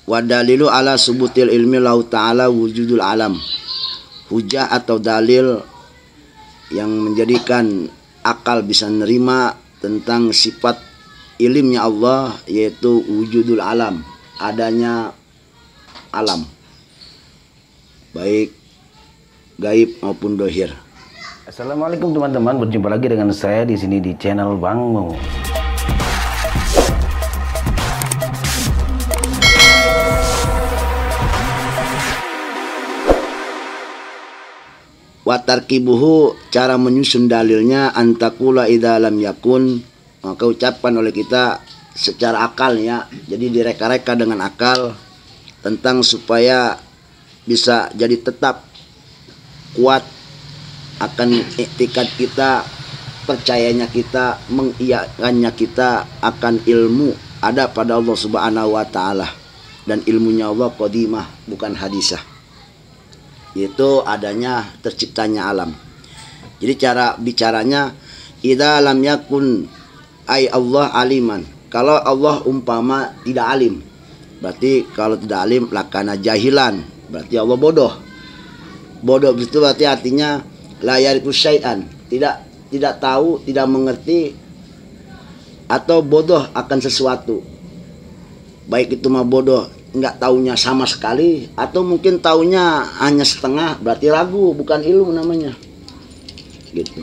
Wa dalilu ala subutil ilmi lahu ta'ala wujudul alam. Hujah atau dalil yang menjadikan akal bisa menerima tentang sifat ilimnya Allah, yaitu wujudul alam, adanya alam, baik gaib maupun dohir. Assalamualaikum teman-teman, berjumpa lagi dengan saya di sini di channel Bang Mo. Watarkibuhu, cara menyusun dalilnya, antakula idza lam yakun, maka ucapan oleh kita secara akalnya, jadi direka-reka dengan akal tentang supaya bisa jadi tetap kuat akan iktikad kita, percayanya kita, mengiyakannya kita akan ilmu ada pada Allah Subhanahu wa taala, dan ilmunya Allah qadimah bukan hadisah, yaitu adanya terciptanya alam. Jadi cara bicaranya idza lam yakun ay Allah aliman, kalau Allah umpama tidak alim, berarti kalau tidak alim lakana jahilan, berarti Allah bodoh. Bodoh itu berarti artinya la yarifu syai'an, tidak tahu, tidak mengerti, atau bodoh akan sesuatu. Baik itu mah bodoh nggak taunya sama sekali, atau mungkin taunya hanya setengah, berarti ragu, bukan ilmu namanya. Gitu.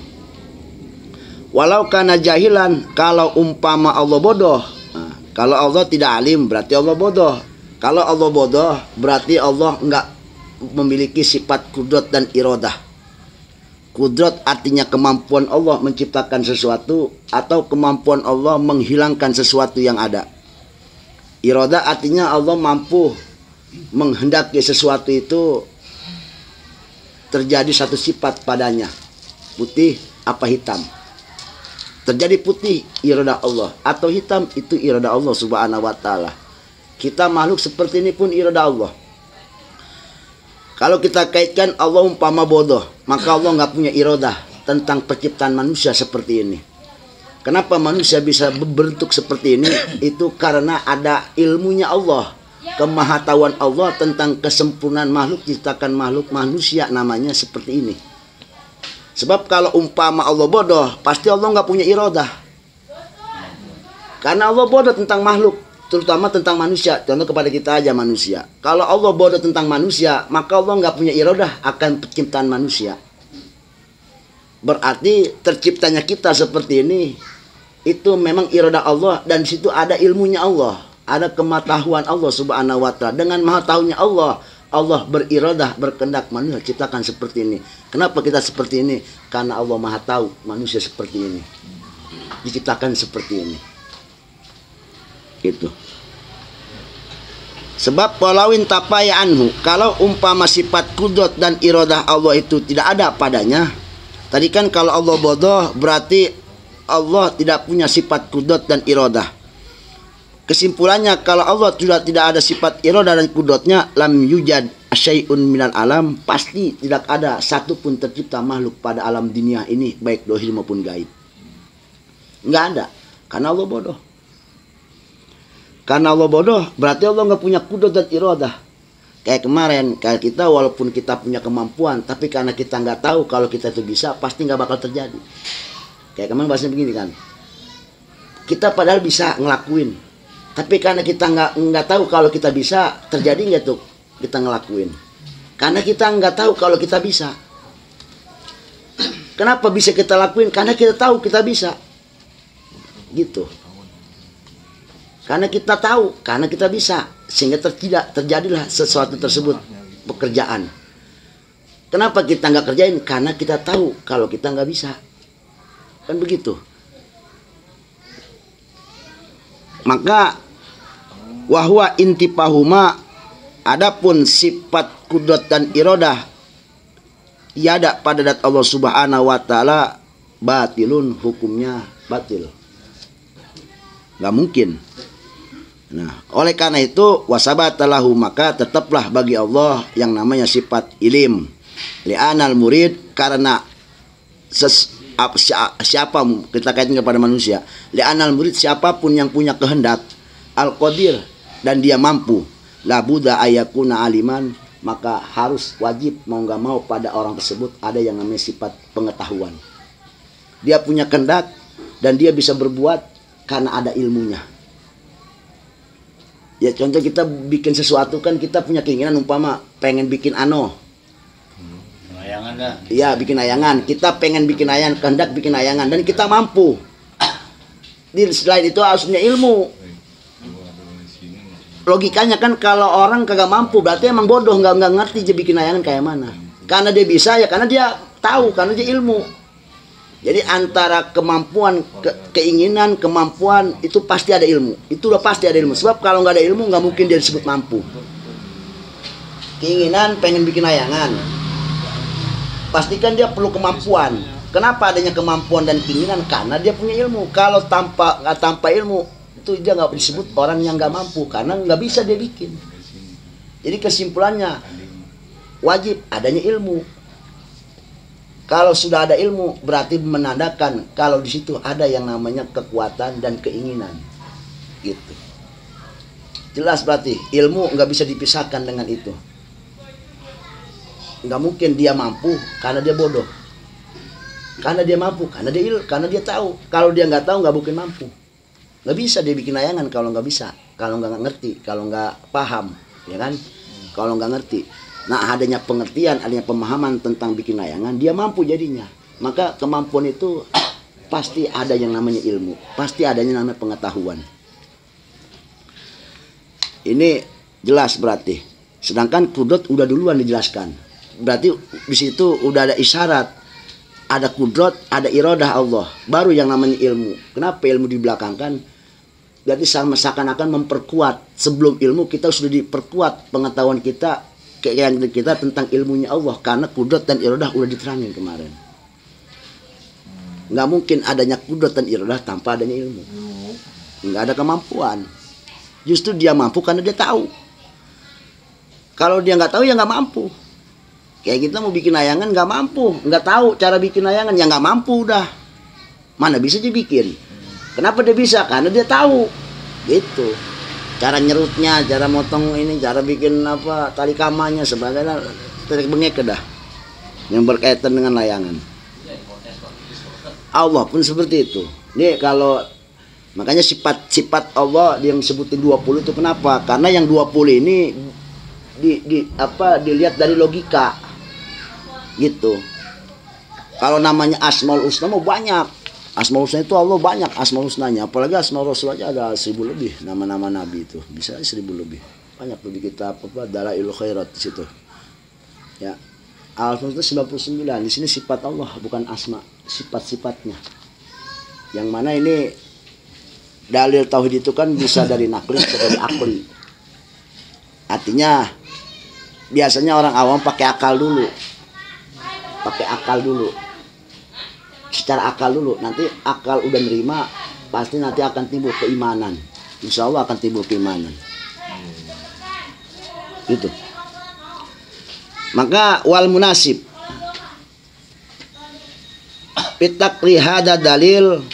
Walau kana jahilan, kalau umpama Allah bodoh. Nah, kalau Allah tidak alim berarti Allah bodoh. Kalau Allah bodoh berarti Allah nggak memiliki sifat kudrat dan iradah. Kudrat artinya kemampuan Allah menciptakan sesuatu atau kemampuan Allah menghilangkan sesuatu yang ada. Iradah artinya Allah mampu menghendaki sesuatu itu terjadi satu sifat padanya, putih apa hitam. Terjadi putih, iradah Allah, atau hitam, itu iradah Allah Subhanahu wa taala. Kita makhluk seperti ini pun iradah Allah. Kalau kita kaitkan Allah umpama bodoh, maka Allah nggak punya iradah tentang penciptaan manusia seperti ini. Kenapa manusia bisa berbentuk seperti ini? Itu karena ada ilmunya Allah, kemahatauan Allah tentang kesempurnaan makhluk, ciptakan makhluk manusia namanya seperti ini. Sebab kalau umpama Allah bodoh, pasti Allah nggak punya iradah. Karena Allah bodoh tentang makhluk, terutama tentang manusia. Contoh kepada kita aja manusia. Kalau Allah bodoh tentang manusia, maka Allah nggak punya iradah akan penciptaan manusia. Berarti terciptanya kita seperti ini, itu memang iradah Allah, dan di situ ada ilmunya Allah, ada kematahuan Allah Subhanahu wa taala. Dengan maha tahunya Allah, Allah beriradah, berkehendak manusia ciptakan seperti ini. Kenapa kita seperti ini? Karena Allah maha tahu manusia seperti ini, diciptakan seperti ini. Gitu. Sebab walawin tapaya anhu, kalau umpama sifat kudrat dan iradah Allah itu tidak ada padanya. Tadi kan kalau Allah bodoh berarti Allah tidak punya sifat kudrat dan iradah. Kesimpulannya, kalau Allah sudah tidak ada sifat iradah dan kudratnya, lam yujad syai'un minal alam, pasti tidak ada satu pun tercipta makhluk pada alam dunia ini, baik dohir maupun gaib. Nggak ada, karena Allah bodoh. Karena Allah bodoh, berarti Allah nggak punya kudrat dan iradah. Kayak kemarin, kayak kita walaupun kita punya kemampuan, tapi karena kita nggak tahu kalau kita itu bisa, pasti nggak bakal terjadi. Kayak kemarin bahasanya begini kan, kita padahal bisa ngelakuin, tapi karena kita nggak tahu kalau kita bisa, terjadi nggak tuh kita ngelakuin. Karena kita nggak tahu kalau kita bisa. Kenapa bisa kita lakuin? Karena kita tahu kita bisa. Gitu. Karena kita tahu, karena kita bisa, sehingga terjadilah sesuatu tersebut, pekerjaan. Kenapa kita nggak kerjain? Karena kita tahu kalau kita nggak bisa. Kan begitu. Maka wahwa intipahuma, adapun sifat kudrat dan iradah iada pada dat Allah Subhanahu wa taala, batilun, hukumnya batil, nggak mungkin. Nah, oleh karena itu wasabatalahu, maka tetaplah bagi Allah yang namanya sifat ilim. Li'anal murid, karena siapa kita kaitkan kepada manusia. Li'anal murid, siapapun yang punya kehendak, al-qadir, dan dia mampu. la budda ayakuna aliman, maka harus wajib mau nggak mau pada orang tersebut ada yang namanya sifat pengetahuan. Dia punya kehendak dan dia bisa berbuat karena ada ilmunya. Ya contoh kita bikin sesuatu kan kita punya keinginan umpama pengen bikin Layangan dah. Iya bikin layangan. Kita pengen bikin layangan, kehendak bikin layangan dan kita mampu. Di selain itu harus punya ilmu. Logikanya kan kalau orang kagak mampu berarti emang bodoh, nggak ngerti dia bikin layangan kayak mana. Karena dia bisa ya karena dia tahu, karena dia ilmu. Jadi antara kemampuan, keinginan, kemampuan itu pasti ada ilmu. Itu udah pasti ada ilmu. Sebab kalau nggak ada ilmu nggak mungkin dia disebut mampu. Keinginan pengen bikin layangan, pastikan dia perlu kemampuan. Kenapa adanya kemampuan dan keinginan? Karena dia punya ilmu. Kalau tanpa ilmu itu dia nggak disebut orang yang nggak mampu karena nggak bisa dia bikin. Jadi kesimpulannya wajib adanya ilmu. Kalau sudah ada ilmu berarti menandakan kalau di situ ada yang namanya kekuatan dan keinginan. Gitu. Jelas berarti ilmu nggak bisa dipisahkan dengan itu. Nggak mungkin dia mampu karena dia bodoh. Karena dia mampu, karena dia tahu. Kalau dia nggak tahu nggak mungkin mampu. Nggak bisa dia bikin layangan kalau nggak bisa, kalau nggak ngerti, kalau nggak paham, ya kan? Kalau nggak ngerti. Nah adanya pengertian, adanya pemahaman tentang bikin layangan, dia mampu jadinya. Maka kemampuan itu pasti ada yang namanya ilmu, pasti adanya namanya pengetahuan. Ini jelas berarti. Sedangkan kudrat udah duluan dijelaskan. Berarti di situ udah ada isyarat, ada kudrat, ada iradah Allah, baru yang namanya ilmu. Kenapa ilmu dibelakangkan? Berarti seakan-akan memperkuat. Sebelum ilmu kita sudah diperkuat pengetahuan kita, keinginan kita tentang ilmunya Allah, karena kudrat dan iradah udah diterangin kemarin. Nggak mungkin adanya kudrat dan iradah tanpa adanya ilmu. Nggak ada kemampuan. Justru dia mampu karena dia tahu. Kalau dia nggak tahu ya nggak mampu. Kayak kita mau bikin layangan nggak mampu, nggak tahu cara bikin layangan ya nggak mampu udah. Mana bisa dia bikin? Kenapa dia bisa? Karena dia tahu. Gitu. Cara nyerutnya, cara motong ini, cara bikin apa tali kamanya sebagainya, tarik bengek dah. Yang berkaitan dengan layangan. Allah pun seperti itu. Nih kalau makanya sifat Allah yang sebutin 20 itu kenapa? Karena yang 20 ini dilihat dari logika. Gitu. Kalau namanya Asmaul Husna mau banyak. Asmaul Husna itu Allah banyak Asmaul Husnanya. Apalagi Asmaul Rasul aja ada 1000 lebih nama-nama Nabi itu. Bisa 1000 lebih. Banyak lebih kitab Dalailul Khairat di situ. Ya. Al-Husna 99. Di sini sifat Allah bukan asma, sifat-sifatnya. Yang mana ini dalil tauhid itu kan bisa dari nakli, bisa dari akli. Artinya biasanya orang awam pakai akal dulu. Pakai akal dulu. Secara akal dulu, nanti akal udah nerima, pasti nanti akan timbul keimanan. Insya Allah akan timbul keimanan. Gitu. Maka wal munasib pitakri hada dalil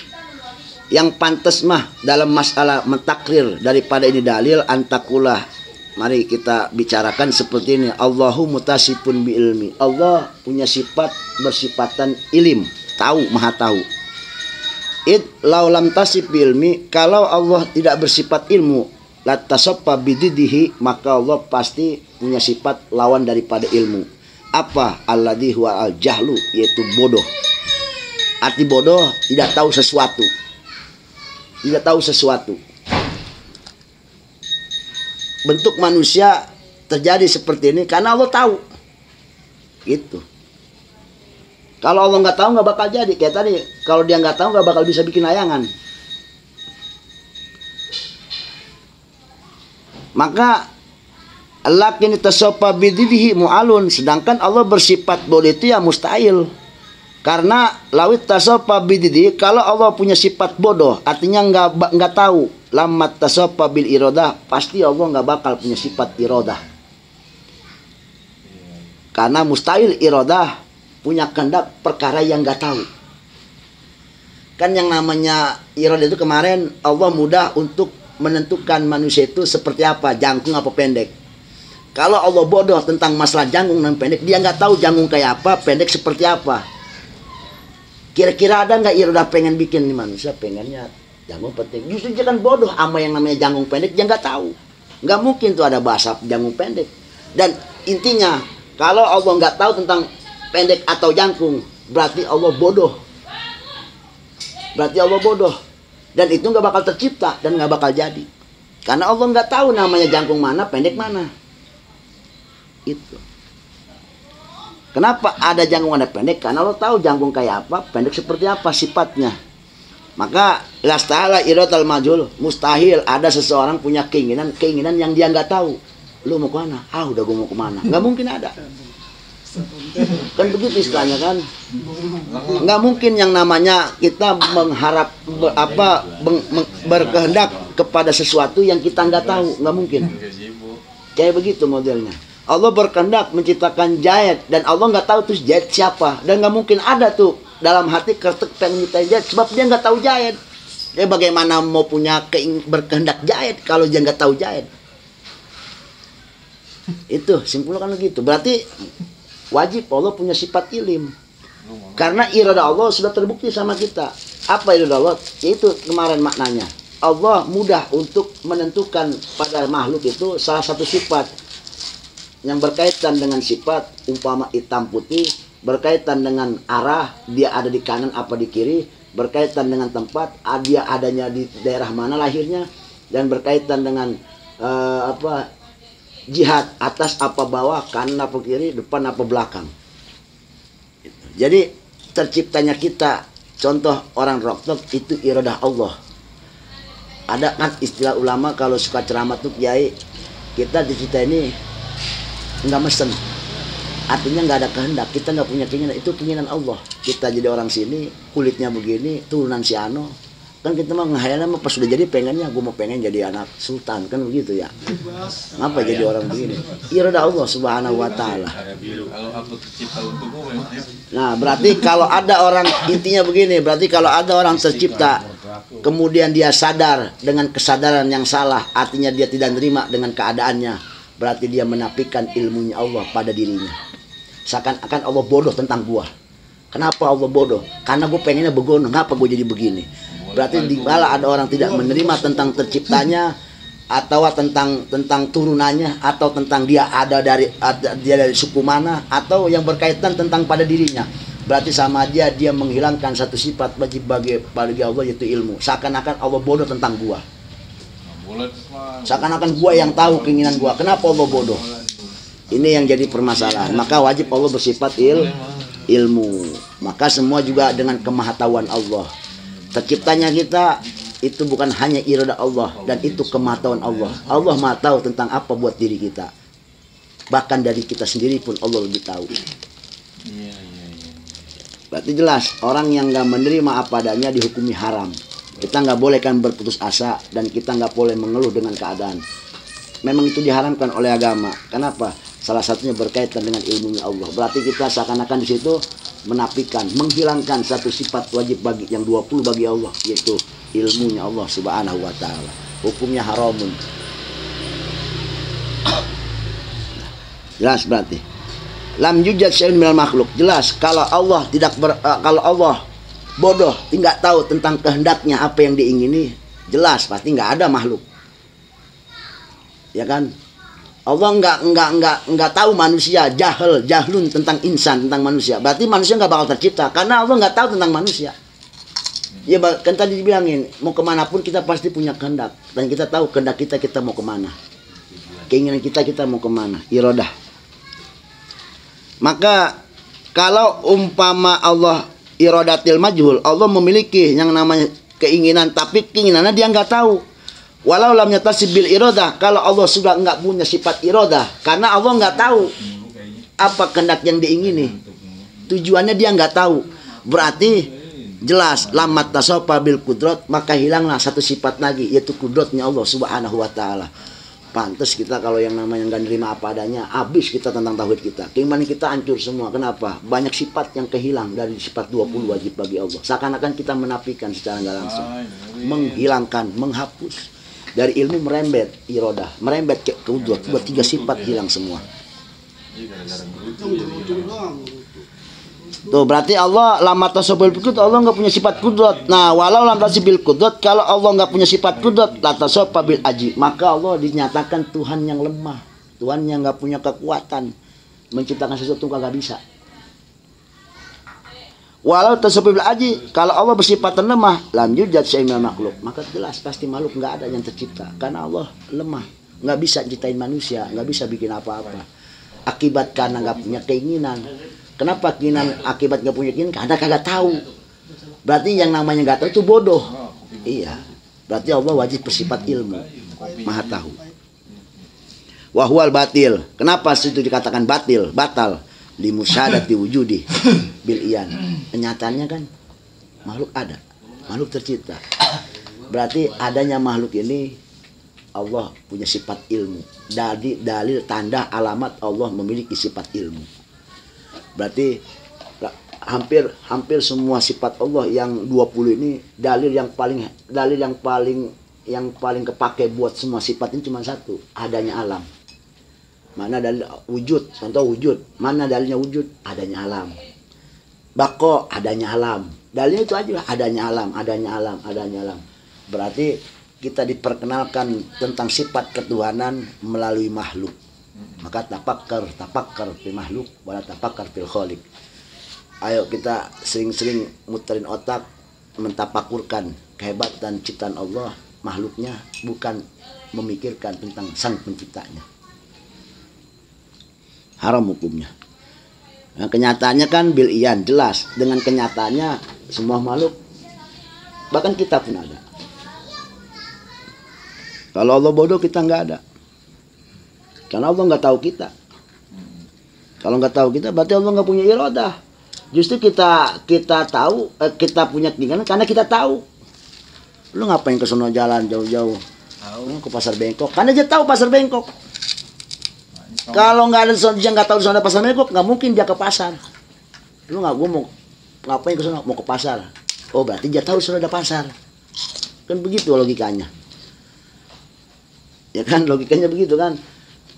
yang pantas mah dalam masalah mentakrir daripada ini dalil antakulah. Mari kita bicarakan seperti ini. Allahu mutasifun bi ilmi. Allah punya sifat bersifatan ilim, tahu, maha tahu. Laulam tasib bi ilmi, kalau Allah tidak bersifat ilmu, latasaffa bididihi, maka Allah pasti punya sifat lawan daripada ilmu. Apa? Alladhi huwa al jahlu, yaitu bodoh. Arti bodoh tidak tahu sesuatu. Tidak tahu sesuatu. Bentuk manusia terjadi seperti ini karena Allah tahu. Gitu. Kalau Allah nggak tahu nggak bakal jadi. Kayak tadi, kalau dia nggak tahu nggak bakal bisa bikin layangan. Maka lakin tasawfa bididihi mu'alun, sedangkan Allah bersifat bodoh itu ya mustahil. Karena lawit tasawfa bididihi, kalau Allah punya sifat bodoh, artinya nggak tahu. Lammat tasawfa bil iradah, pasti Allah nggak bakal punya sifat iradah. Karena mustahil iradah punya kehendak perkara yang nggak tahu. Kan yang namanya iradah itu kemarin Allah mudah untuk menentukan manusia itu seperti apa, jangkung apa pendek. Kalau Allah bodoh tentang masalah jangkung dan pendek, dia nggak tahu jangkung kayak apa, pendek seperti apa. Kira-kira ada nggak iradah pengen bikin nih manusia pengennya jangkung pendek? Justru dia kan bodoh sama yang namanya jangkung pendek, dia nggak tahu. Nggak mungkin tuh ada bahasa jangkung pendek. Dan intinya kalau Allah nggak tahu tentang pendek atau jangkung, berarti Allah bodoh. Berarti Allah bodoh. Dan itu nggak bakal tercipta dan nggak bakal jadi. Karena Allah nggak tahu namanya jangkung mana, pendek mana. Itu. Kenapa ada jangkung ada pendek? Karena Allah tahu jangkung kayak apa, pendek seperti apa sifatnya. Maka lasta'ala iratal majhul, mustahil ada seseorang punya keinginan yang dia nggak tahu. Lu mau kemana? Udah gue mau kemana? Nggak mungkin ada. Kan begitu istilahnya kan. Nggak mungkin yang namanya kita mengharap berkehendak kepada sesuatu yang kita nggak tahu. Nggak mungkin. Kayak begitu modelnya. Allah berkehendak menciptakan jahit dan Allah nggak tahu terus jahit siapa, dan nggak mungkin ada tuh dalam hati kretek pengen nyiptain jahit sebab dia nggak tahu jahit. Dia bagaimana mau punya berkehendak jahit kalau dia nggak tahu jahit? Itu simpulnya kan begitu. Berarti wajib Allah punya sifat ilim. Karena iradah Allah sudah terbukti sama kita. Apa iradah Allah? Yaitu kemarin maknanya. Allah mudah untuk menentukan pada makhluk itu salah satu sifat yang berkaitan dengan sifat, umpama hitam putih, berkaitan dengan arah, dia ada di kanan apa di kiri, berkaitan dengan tempat, dia adanya di daerah mana lahirnya, dan berkaitan dengan jihad, atas apa bawah, kanan apa kiri, depan apa belakang. Jadi terciptanya kita, contoh orang roktok itu iradah Allah. Ada kan istilah ulama kalau suka ceramah tuh kiai, kita di kita ini nggak mesen, artinya nggak ada kehendak, kita nggak punya keinginan, itu keinginan Allah. Kita jadi orang sini, kulitnya begini, turunan si Ano, kan kita mah ngehayalnya mah pas sudah jadi pengennya, gue mau pengen jadi anak sultan, kan begitu ya. Ngapa jadi orang begini? Iradah Allah subhanahu wa ta'ala. Nah berarti kalau ada orang, intinya begini, berarti kalau ada orang tercipta kemudian dia sadar dengan kesadaran yang salah, artinya dia tidak terima dengan keadaannya, berarti dia menafikan ilmunya Allah pada dirinya. Seakan-akan Allah bodoh tentang gua. Kenapa Allah bodoh? Karena gue pengennya begono, ngapa gue jadi begini? Berarti di bala ada orang tidak menerima tentang terciptanya, atau tentang turunannya, atau tentang dia dari suku mana, atau yang berkaitan tentang pada dirinya. Berarti sama aja dia menghilangkan satu sifat bagi Allah, yaitu ilmu. Seakan-akan Allah bodoh tentang gua. Seakan-akan gua yang tahu keinginan gua. Kenapa Allah bodoh? Ini yang jadi permasalahan. Maka wajib Allah bersifat ilmu. Maka semua juga dengan kemahatauan Allah. Terciptanya kita itu bukan hanya iradah Allah, dan itu kemahatauan Allah. Allah maha tahu tentang apa buat diri kita. Bahkan dari kita sendiri pun Allah lebih tahu. Berarti jelas orang yang nggak menerima apa adanya dihukumi haram. Kita nggak boleh kan berputus asa, dan kita nggak boleh mengeluh dengan keadaan. Memang itu diharamkan oleh agama. Kenapa? Salah satunya berkaitan dengan ilmunya Allah. Berarti kita seakan-akan di situ menafikan, menghilangkan satu sifat wajib bagi yang 20 bagi Allah, yaitu ilmunya Allah subhanahu wa ta'ala. Hukumnya haramun. Jelas berarti. Lam yujad syai'un minal makhluk. Jelas kalau Allah kalau Allah bodoh, tidak tahu tentang kehendaknya apa yang diingini, jelas pasti nggak ada makhluk. Ya kan? Allah nggak tahu manusia, jahlun tentang insan, tentang manusia. Berarti manusia nggak bakal tercipta karena Allah nggak tahu tentang manusia. Ya kan tadi dibilangin, mau kemanapun kita pasti punya kehendak, dan kita tahu kehendak kita mau kemana, keinginan kita mau kemana, iradah. Maka kalau umpama Allah iradatil majhul, Allah memiliki yang namanya keinginan, tapi keinginannya dia nggak tahu. Walau lam yatasib bil iradah, kalau Allah sudah nggak punya sifat iradah, karena Allah nggak tahu apa kehendak yang diingini, tujuannya dia nggak tahu. Berarti jelas lamat tasofa bil kudrat, maka hilanglah satu sifat lagi, yaitu kudratnya Allah subhanahu wa ta'ala. Pantes kita kalau yang namanya nggak nerima apa adanya, habis kita tentang tauhid kita. Keimanan kita hancur semua. Kenapa? Banyak sifat yang kehilang dari sifat 20 wajib bagi Allah. Seakan-akan kita menafikan secara nggak langsung, menghilangkan, menghapus. Dari ilmu merembet irodah, merembet ke kudrat, dua tiga sifat hilang semua. Tuh berarti Allah lama tasabil kudrat, Allah nggak punya sifat kudrat. Nah walau lam tasabil kudrat, kalau Allah nggak punya sifat kudrat, la tasabil aji, maka Allah dinyatakan Tuhan yang lemah, Tuhan yang nggak punya kekuatan menciptakan sesuatu, nggak bisa. Walau tasabil aji, kalau Allah bersifat lemah, lam yujad syai'un makhluk, maka jelas pasti makhluk nggak ada yang tercipta, karena Allah lemah, nggak bisa ciptain manusia, nggak bisa bikin apa-apa. Akibat karena nggak punya keinginan. Kenapa keinginan akibat nggak punya keinginan? Karena kagak tahu. Berarti yang namanya nggak tahu itu bodoh. Iya. Berarti Allah wajib bersifat ilmu, maha tahu. Wahwal batil. Kenapa itu dikatakan batil, batal? Limusyadati wujudi bil iyan. Kenyataannya kan makhluk ada, makhluk tercipta. Berarti adanya makhluk ini Allah punya sifat ilmu. Dalil tanda alamat Allah memiliki sifat ilmu. Berarti hampir semua sifat Allah yang 20 ini dalil yang paling kepake buat semua sifat ini cuma satu, adanya alam. Mana dalil wujud? Contoh wujud. Mana dalilnya wujud? Adanya alam. Bako, adanya alam. Dalilnya itu aja, adanya alam, adanya alam, adanya alam. Berarti kita diperkenalkan tentang sifat ketuhanan melalui makhluk. Maka tapakkar fil makhluk, wala tapakkar fil khaliq. Ayo kita sering-sering muterin otak, mentapakurkan kehebatan ciptaan Allah, makhluknya, bukan memikirkan tentang sang penciptanya. Haram hukumnya. Nah, kenyataannya kan bil iyan, jelas. Dengan kenyataannya semua makhluk, bahkan kita pun ada. Kalau Allah bodoh, kita nggak ada. Karena Allah nggak tahu kita. Kalau nggak tahu kita, berarti Allah nggak punya iradah. Justru kita tahu, kita punya keinginan karena kita tahu. Lu ngapain ke sono jalan jauh-jauh? Ke pasar Bengkok. Karena dia tahu pasar Bengkok. Kalau nggak ada dia nggak tahu di sana pasar Bengkok, nggak mungkin dia ke pasar. Lu nggak, gue mau ngapain ke sana? Mau ke pasar. Oh berarti dia tahu sudah ada pasar. Kan begitu logikanya. Ya kan logikanya begitu kan.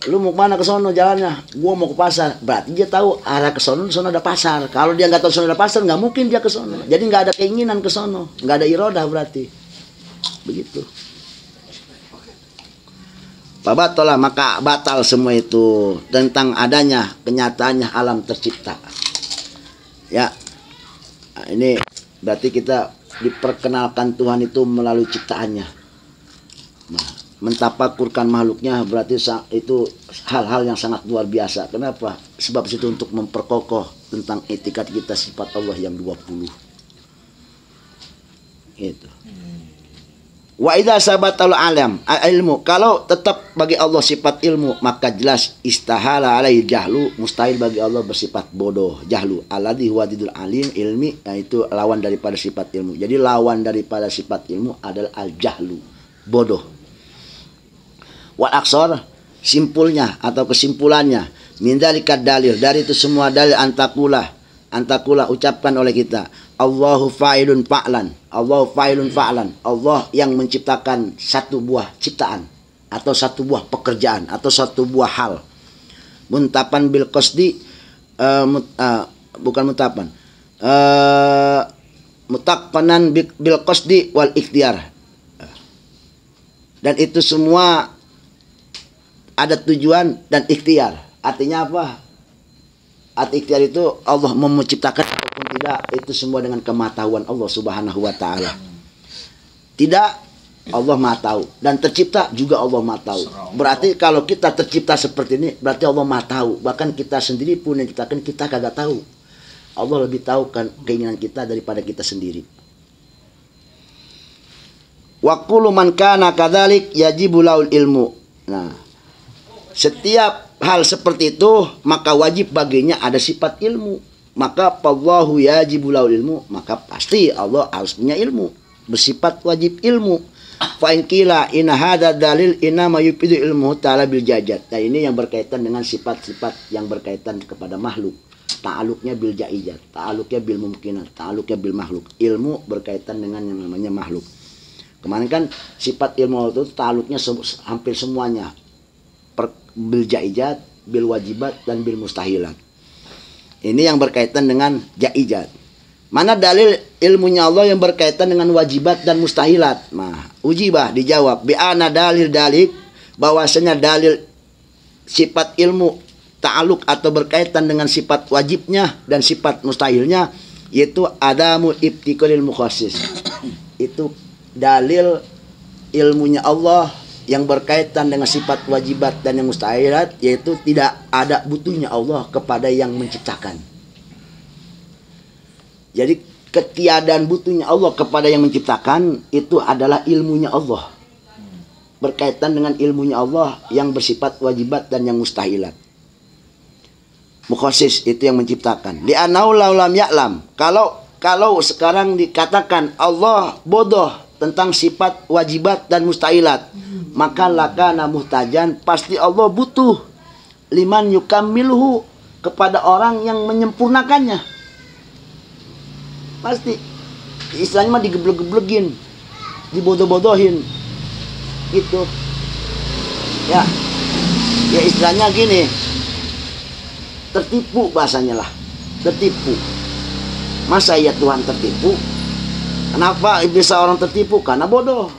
Lu mau kemana ke sono jalannya? Gua mau ke pasar. Berarti dia tahu arah ke sono, di sono ada pasar. Kalau dia nggak tahu sono ada pasar, nggak mungkin dia ke sono. Jadi nggak ada keinginan ke sono, nggak ada iradah berarti. Begitu. Babatolah, maka batal semua itu tentang adanya kenyataannya alam tercipta. Ya, nah, ini berarti kita diperkenalkan Tuhan itu melalui ciptaannya. Nah, mentapakurkan makhluknya berarti itu hal-hal yang sangat luar biasa. Kenapa? Sebab itu untuk memperkokoh tentang etikat kita sifat Allah yang 20. Itu. Wa idza sabatal alam ilmu, kalau tetap bagi Allah sifat ilmu, maka jelas istahala alaihi jahlu, mustahil bagi Allah bersifat bodoh, jahlu. Alladzi huwa didul alim ilmi, yaitu lawan daripada sifat ilmu. Jadi lawan daripada sifat ilmu adalah al-jahlu, bodoh. Wal aksor, simpulnya atau kesimpulannya, min dzalika dalil, dari itu semua dalil antakula ucapkan oleh kita, Allahu fa'ilun fa'lan, Allahu fa'ilun fa'lan, Allah yang menciptakan satu buah ciptaan atau satu buah pekerjaan atau satu buah hal. Muntapan bil qasdi, bukan muntapan, mutaqanan bil qasdi wal ikhtiar, dan itu semua ada tujuan dan ikhtiar. Artinya apa? Arti ikhtiar itu Allah mau menciptakan ataupun tidak, itu semua dengan kemahatawan Allah Subhanahu wa taala. Tidak, Allah Maha tahu, dan tercipta juga Allah Maha tahu. Berarti kalau kita tercipta seperti ini, berarti Allah Maha tahu. Bahkan kita sendiri pun yang diciptakan kita kagak tahu. Allah lebih tahu kan keinginan kita daripada kita sendiri. Wa kullu man kana kadzalik yajibu laul ilmu. Nah, setiap hal seperti itu maka wajib baginya ada sifat ilmu. Maka Allahu yajibu lahu ilmu, maka pasti Allah harus punya ilmu, bersifat wajib ilmu. Fa in qila inna hadza dalil inna ma yufidu ilmu ta'ala bil jajat. Nah, ini yang berkaitan dengan sifat-sifat yang berkaitan kepada makhluk. Ta'aluknya bil jaijat, ta'aluknya bil mumkinat, ta'aluknya bil makhluk. Ilmu berkaitan dengan yang namanya makhluk. Kemarin kan sifat ilmu Allah itu taluknya hampir semuanya. Bil jaizat, bil wajibat, dan bil mustahilat. Ini yang berkaitan dengan jaizat. Mana dalil ilmunya Allah yang berkaitan dengan wajibat dan mustahilat? Nah, ujibah dijawab. Bi'ana dalil bahwasanya dalil sifat ilmu ta'aluk atau berkaitan dengan sifat wajibnya dan sifat mustahilnya, yaitu adamu ibtiqalil mukhassis. Itu dalil ilmunya Allah yang berkaitan dengan sifat wajibat dan yang mustahilat, yaitu tidak ada butuhnya Allah kepada yang menciptakan. Jadi ketiadaan butuhnya Allah kepada yang menciptakan itu adalah ilmunya Allah. Berkaitan dengan ilmunya Allah yang bersifat wajibat dan yang mustahilat. Mukhassis itu yang menciptakan. Li'annahu lam ya'lam. Kalau sekarang dikatakan Allah bodoh tentang sifat wajibat dan mustahilat, maka lakana muhtajan, pasti Allah butuh liman yukammilhu, kepada orang yang menyempurnakannya. Pasti istilahnya mah digeblek-geblekin, dibodoh-bodohin gitu ya. Ya istilahnya gini, tertipu bahasanya lah, tertipu. Masa ya Tuhan tertipu? Kenapa bisa orang tertipu? Karena bodoh.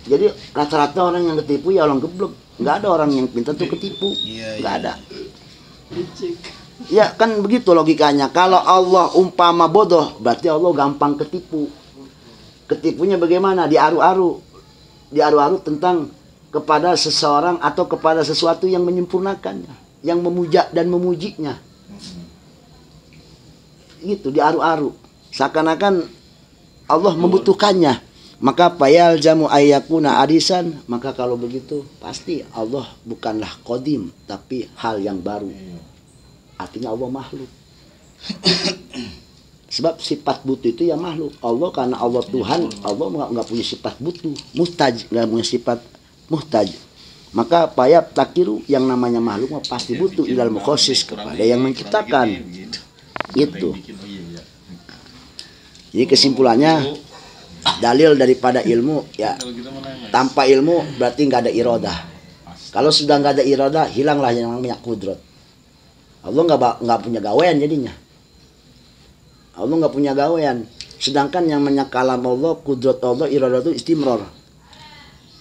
Jadi rata-rata orang yang ketipu ya orang geblek. Nggak ada orang yang pintar tuh ketipu. Nggak ada. Ya kan begitu logikanya. Kalau Allah umpama bodoh, berarti Allah gampang ketipu. Ketipunya bagaimana? Diaru-aru. Diaru-aru tentang kepada seseorang atau kepada sesuatu yang menyempurnakannya, yang memuja dan memujinya. Gitu, diaru-aru. Seakan-akan Allah membutuhkannya. Maka payal jamu ayyakuna adisan, maka kalau begitu pasti Allah bukanlah qadim tapi hal yang baru. Artinya Allah makhluk. Sebab sifat butuh itu ya makhluk. Allah karena Allah Tuhan, Allah nggak punya sifat butuh, muhtaj, nggak punya sifat muhtaj. Maka payap takiru yang namanya makhluk pasti butuh ilal mukhassis, kepada yang menciptakan. Itu. Jadi kesimpulannya, dalil daripada ilmu ya, tanpa ilmu berarti nggak ada iradah. Kalau sudah nggak ada iradah, hilanglah yang namanya kudrat. Allah nggak punya gawean jadinya. Allah nggak punya gawean. Sedangkan yang namanya kalam Allah, kudrat Allah, iradah itu istimror.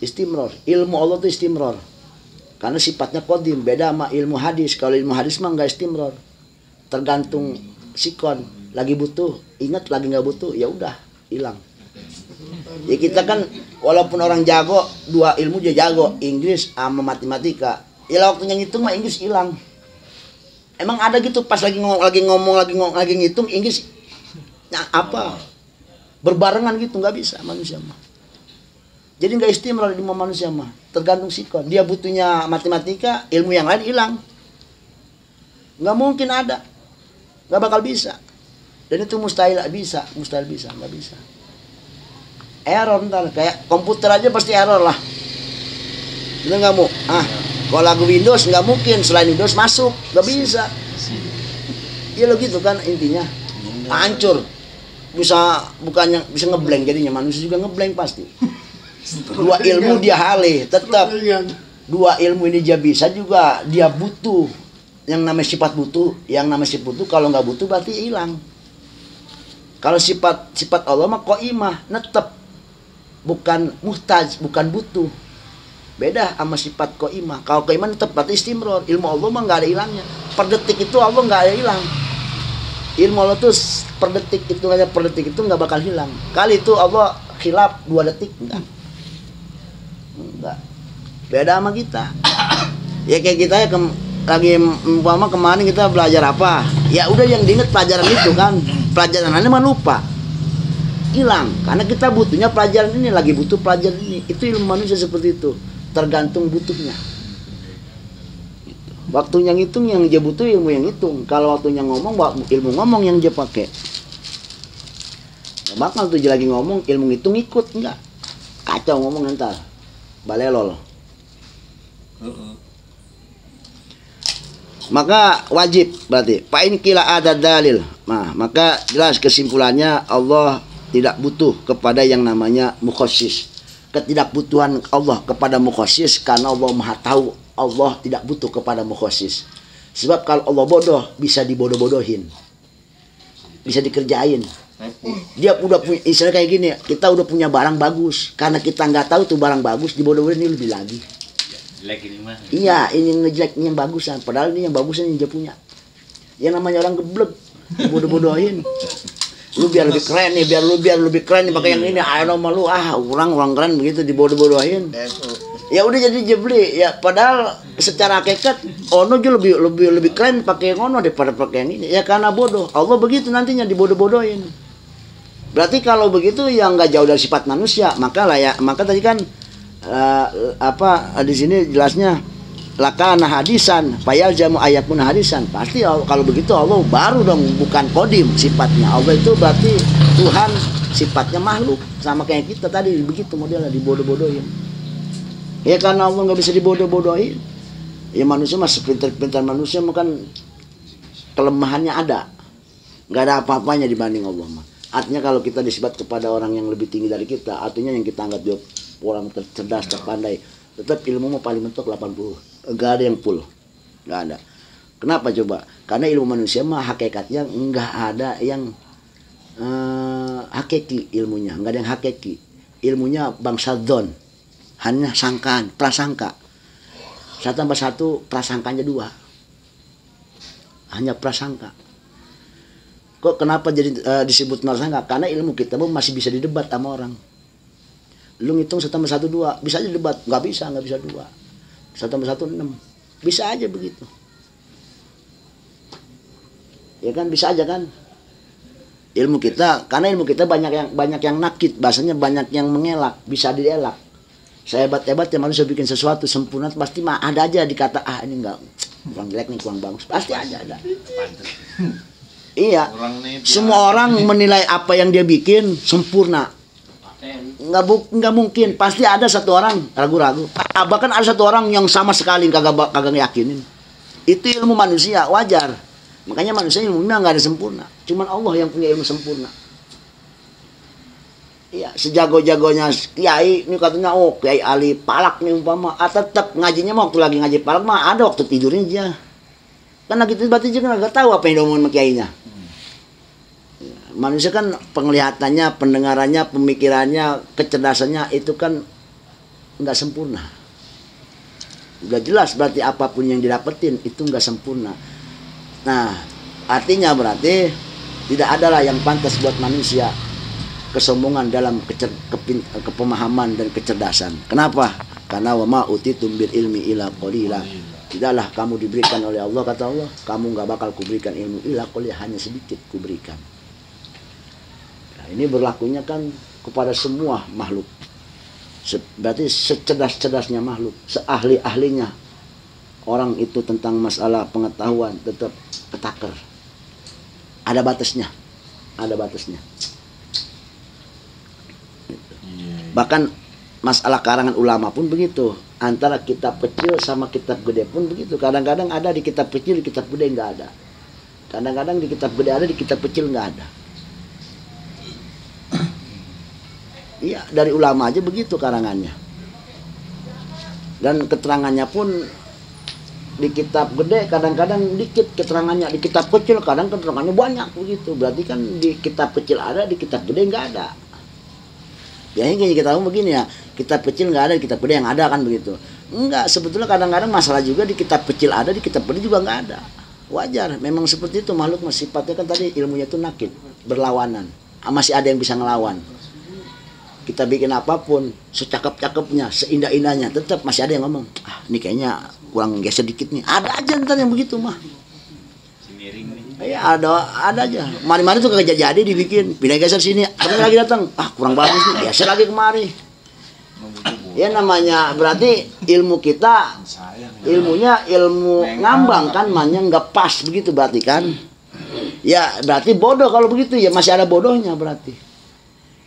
Istimror. Ilmu Allah itu istimror. Karena sifatnya qadim, beda sama ilmu hadis. Kalau ilmu hadis mah nggak istimror. Tergantung sikon. Lagi butuh, ingat, lagi nggak butuh, ya udah hilang. Ya kita kan walaupun orang jago, dua ilmu dia jago, Inggris sama matematika. Ya waktunya ngitung mah Inggris hilang. Emang ada gitu pas lagi ngomong lagi ngitung Inggris apa? Berbarengan gitu, nggak bisa manusia mah. Jadi nggak istimewa di manusia mah. Tergantung sikon. Dia butuhnya matematika, ilmu yang lain hilang. Nggak mungkin ada. Nggak bakal bisa. Dan itu mustahil bisa, nggak bisa. Error ntar, kayak komputer aja pasti error lah. Bener nggak mau? Kalau lagu Windows nggak mungkin selain Windows masuk, nggak bisa. Ya lo gitu kan intinya, hancur. Bukannya bisa ngeblank jadinya, manusia juga ngeblank pasti. Dua ilmu dia halih, tetap. Dua ilmu ini dia bisa juga, dia butuh. Yang namanya sifat butuh, kalau nggak butuh berarti hilang. Kalau sifat Allah mah qaimah, netep. Bukan muhtaj, bukan butuh. Beda sama sifat qaimah. Kalau qaimah netep berarti istimror. Ilmu Allah mah nggak ada hilangnya. Per detik itu Allah nggak ada hilang. Ilmu Allah tuh per detik itu nggak bakal hilang. Kali itu Allah khilaf 2 detik enggak. Beda sama kita. Ya kayak kita ya lagi umpama kemarin kita belajar apa, ya udah yang diinget pelajaran itu kan, pelajaran lainnya mah lupa, hilang. Karena kita butuhnya pelajaran ini, lagi butuh pelajaran ini. Itu ilmu manusia seperti itu, tergantung butuhnya. Waktunya ngitung yang dia butuh, ilmu yang hitung. Kalau waktunya ngomong, ilmu ngomong yang dia pakai. Gak bakal tuh lagi ngomong, ilmu ngitung ikut, enggak. Kacau ngomong ntar, balelol. Maka wajib berarti fa'in kila ada dalil. Nah, maka jelas kesimpulannya Allah tidak butuh kepada yang namanya mukhassis. ketidakbutuhan Allah kepada mukhasis karena Allah Maha tahu Allah tidak butuh kepada mukhasis. Sebab kalau Allah bodoh bisa dibodoh-bodohin, bisa dikerjain. Dia udah punya, istilah kayak gini, kita udah punya barang bagus, karena kita nggak tahu tuh barang bagus, dibodoh-bodohin ini lebih lagi. Iya, ini ngejelek ini yang bagusan, padahal ini yang bagusan yang dia punya. Yang namanya orang geblek, dibodoh-bodohin. Lu biar lebih keren nih, biar lebih keren nih pakai yang ini, ayo sama lu, orang keren begitu dibodoh-bodohin. Ya udah jadi jebli ya, padahal secara hakikat ono juga lebih keren pakai yang ono daripada pakai yang ini ya, karena bodoh. Allah begitu nantinya dibodoh-bodohin. Berarti kalau begitu yang nggak jauh dari sifat manusia, maka tadi kan di sini jelasnya lakana hadisan fayal jamu ayakun hadisan. Pasti kalau begitu Allah baru dong, bukan kodim sifatnya. Allah itu berarti Tuhan, sifatnya makhluk sama kayak kita tadi, begitu modelnya dibodoh-bodohin. Ya karena Allah nggak bisa dibodoh-bodohin. Ya manusia mah sepintar-pintar manusia makan kelemahannya ada. Nggak ada apa-apanya dibanding Allah mah. Artinya kalau kita disebut kepada orang yang lebih tinggi dari kita, artinya yang kita anggap dia orang cerdas, terpandai, tetap ilmu mah paling mentok 80. Nggak ada yang full. Nggak ada. Kenapa coba? Karena ilmu manusia mah hakikatnya nggak ada yang hakiki ilmunya. Nggak ada yang hakiki. Ilmunya bangsa don. Hanya sangkaan, prasangka. 1 tambah 1, prasangkanya 2. Hanya prasangka. Kok kenapa jadi disebut prasangka? Karena ilmu kita masih bisa didebat sama orang. Lu ngitung 1 tambah 1, 2. Bisa aja debat. Nggak bisa 2. 1 tambah 1, 6. Bisa aja begitu. Ya kan, bisa aja kan. Ilmu kita, karena ilmu kita banyak yang nakit. Bahasanya banyak yang mengelak. Bisa dielak. Sehebat-hebat ya manusia bikin sesuatu sempurna, pasti mah ada aja dikata ini enggak, kurang jelek nih, kurang bagus, pasti ada. Iya, semua orang menilai apa yang dia bikin sempurna, nggak mungkin, pasti ada satu orang ragu-ragu, bahkan ada satu orang yang sama sekali kagak yakinin. Itu ilmu manusia, wajar. Makanya manusia ilmunya nggak ada sempurna, cuman Allah yang punya ilmu sempurna. Iya, sejago-jagonya kiai, ini katanya Kiai Ali Palak nih umpama, tetap ngajinya waktu lagi ngaji Palak mah ada waktu tidurnya aja. Karena gitu berarti juga nggak tahu apa yang diomongin sama kiainya. Manusia kan penglihatannya, pendengarannya, pemikirannya, kecerdasannya itu kan nggak sempurna. Udah jelas berarti apapun yang didapetin itu nggak sempurna. Nah, artinya berarti tidak adalah yang pantas buat manusia kesombongan dalam kepemahaman dan kecerdasan. Kenapa? Karena wa ma utitum bil ilmi ila qalila. Tidaklah kamu diberikan oleh Allah, kata Allah, kamu nggak bakal kuberikan ilmu ila qalila, hanya sedikit kuberikan. Nah, ini berlakunya kan kepada semua makhluk. Berarti secerdas-cerdasnya makhluk, seahli-ahlinya orang itu tentang masalah pengetahuan tetap ketaker. Ada batasnya. Ada batasnya. Bahkan masalah karangan ulama pun begitu. Antara kitab kecil sama kitab gede pun begitu. Kadang-kadang ada di kitab kecil, di kitab gede nggak ada. Kadang-kadang di kitab gede ada, di kitab kecil nggak ada. Iya, dari ulama aja begitu karangannya. Dan keterangannya pun di kitab gede kadang-kadang dikit keterangannya, di kitab kecil kadang keterangannya banyak begitu. Berarti kan di kitab kecil ada, di kitab gede nggak ada. Ya ini kita tahu begini ya, kitab kecil nggak ada, di kitab gede yang ada kan begitu. Enggak, sebetulnya kadang-kadang masalah juga di kitab kecil ada, di kitab gede juga nggak ada. Wajar, memang seperti itu makhluk, sifatnya kan tadi ilmunya itu nakit, berlawanan. Masih ada yang bisa ngelawan. Kita bikin apapun, secakep-cakepnya, seindah-indahnya, tetap masih ada yang ngomong, ini kayaknya kurang geser dikit nih. Ada aja ntar yang begitu mah. Ya ada aja. Mari-mari tuh kagak jadi dibikin, pindah geser sini, tapi lagi datang, kurang bagus nih, geser lagi kemari. Ya namanya berarti ilmu kita, ilmunya ilmu ngambang kan, makanya nggak pas begitu berarti kan. Ya berarti bodoh kalau begitu, ya masih ada bodohnya berarti.